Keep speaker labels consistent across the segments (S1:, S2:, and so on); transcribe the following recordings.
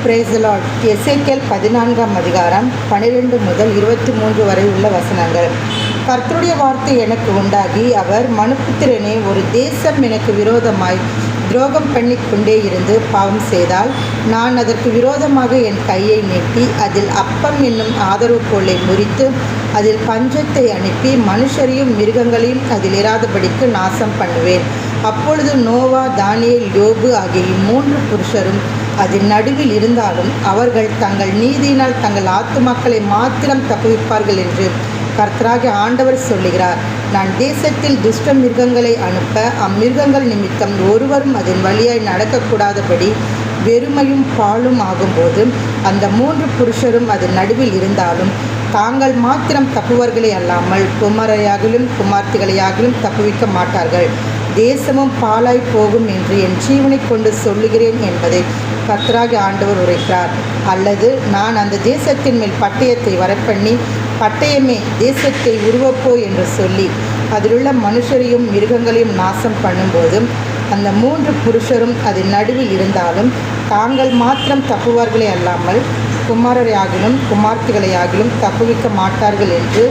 S1: Praise the Lord. எசேக்கியேல் 14ஆம் அதிகாரம் 12 முதல் 23 வரை உள்ள வசனங்கள். கர்த்தருடைய வார்த்தை எனக்கு உண்டாகி, அவர் மனுபுத்திரனே, ஒரு தேசம் எனக்கு விரோதமாய் துரோகம் பண்ணி கொண்டே இருந்து பாவம் செய்தால், நான் அதற்கு விரோதமாக என் கையை நீட்டி அதில் அப்பம் என்னும் ஆதரவு கோலை முறித்து அதில் பஞ்சத்தை அனுப்பி மனுஷரையும் மிருகங்களையும் அதில் இராதபடிக்கு நாசம் பண்ணுவேன். அப்பொழுது நோவா, தானியேல், யோபு ஆகிய 3 புருஷரும் அதன் நடுவில் இருந்தாலும் அவர்கள் தங்கள் நீதியினால் தங்கள் ஆத்துமாக்களை மாத்திரம் தப்புவிப்பார்கள் என்று கர்த்தராகிய ஆண்டவர் சொல்லுகிறார். நான் தேசத்தில் துஷ்ட மிருகங்களை அனுப்ப அம்மிருகங்கள் நிமித்தம் ஒருவரும் அதன் வழியாய் நடக்கக்கூடாதபடி வெறுமையும் பாழும் ஆகும்போது அந்த 3 புருஷரும் அதன் நடுவில் இருந்தாலும் தாங்கள் மாத்திரம் தப்புவர்களே அல்லாமல் குமாரையாகிலும் குமார்த்திகளையாகிலும் தப்புவிக்க மாட்டார்கள். தேசமும் பாலாய் போகும் என்று என் ஜீவனை கொண்டு சொல்லுகிறேன் என்பதை கர்த்தராகிய ஆண்டவர் உரைக்கிறார். அல்லது நான் அந்த தேசத்தின் மேல் பட்டயத்தை வரப்பண்ணி, பட்டயமே தேசத்தை உருவப்போ என்று சொல்லி அதிலுள்ள மனுஷரையும் மிருகங்களையும் நாசம் பண்ணும்போதும் அந்த 3 புருஷரும் அதன் நடுவில் இருந்தாலும் தாங்கள் மாத்திரம் தப்புவார்களே அல்லாமல் குமாரரையாகிலும் குமார்த்திகளையாகிலும் தப்புவிக்க மாட்டார்கள் என்று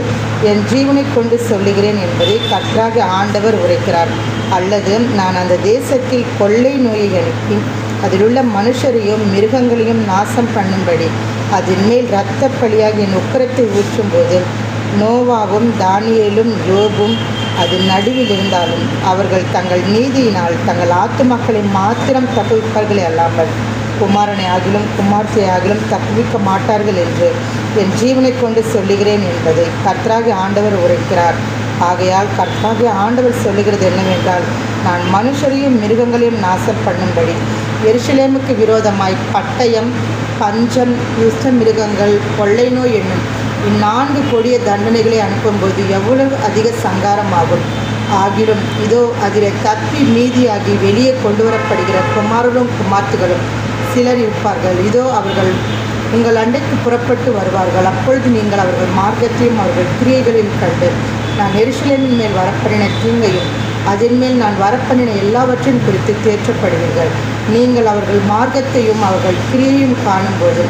S1: என் ஜீவனை கொண்டு சொல்லுகிறேன் என்பதை கர்த்தராகிய ஆண்டவர் உரைக்கிறார். அல்லது நான் அந்த தேசத்தில் கொள்ளை நோயை அனுப்பி அதிலுள்ள மனுஷரையும் மிருகங்களையும் நாசம் பண்ணும்படி அதன் மேல் இரத்த பலியாக என் உக்கிரத்தை ஊற்றும்போது நோவாவும் தானியேலும் யோபும் அதன் நடுவில் இருந்தாலும் அவர்கள் தங்கள் நீதியினால் தங்கள் ஆத்துமக்களை மாத்திரம் தப்புவிப்பார்களே அல்லாமல் குமாரனை ஆகிலும் குமார்த்தியை ஆகிலும் தப்புவிக்க மாட்டார்கள் என்று என் ஜீவனை கொண்டு சொல்லுகிறேன் என்பதை கர்த்தராகிய ஆண்டவர் உரைக்கிறார். ஆகையால் கர்த்தராகிய ஆண்டவர் சொல்லுகிறது என்னவென்றால், நான் மனுஷரையும் மிருகங்களையும் நாசம் பண்ணும்படி எருசலேமுக்கு விரோதமாய் பட்டயம், பஞ்சம், துஷ்ட மிருகங்கள், கொள்ளை நோய் என்னும் 4 கொடிய தண்டனைகளை அனுப்பும்போது எவ்வளவு அதிக சங்காரமாகும். ஆகிலும் இதோ அதிலே தப்பி மீதியாகி வெளியே கொண்டு வரப்படுகிற குமாரரும் குமார்த்திகளும் சிலர் இருப்பார்கள். இதோ அவர்கள் உங்கள் அண்டைக்கு புறப்பட்டு வருவார்கள். அப்பொழுது நீங்கள் அவர்கள் மார்க்கத்தையும் அவர்கள் கிரியைகளையும் கண்டு நான் எருசலேமின் மேல் வரப்பண்ணின தீங்கையும் அதன் மேல் நான் வரப்பண்ணின எல்லாவற்றையும் குறித்து தேற்றப்படுவீர்கள். நீங்கள் அவர்கள் மார்க்கத்தையும் அவர்கள் கிரியையும் காணும்போது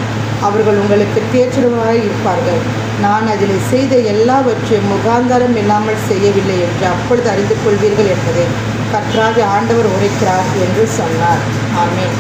S1: அவர்கள் உங்களுக்கு தேற்றவாய் இருப்பார்கள். நான் அதில் செய்த எல்லாவற்றையும் முகாந்தாரம் இல்லாமல் செய்யவில்லை என்று அப்பொழுது அறிந்து கொள்வீர்கள் என்பதை கர்த்தராகிய ஆண்டவர் உரைக்கிறார் என்று சொன்னார். ஆமென்.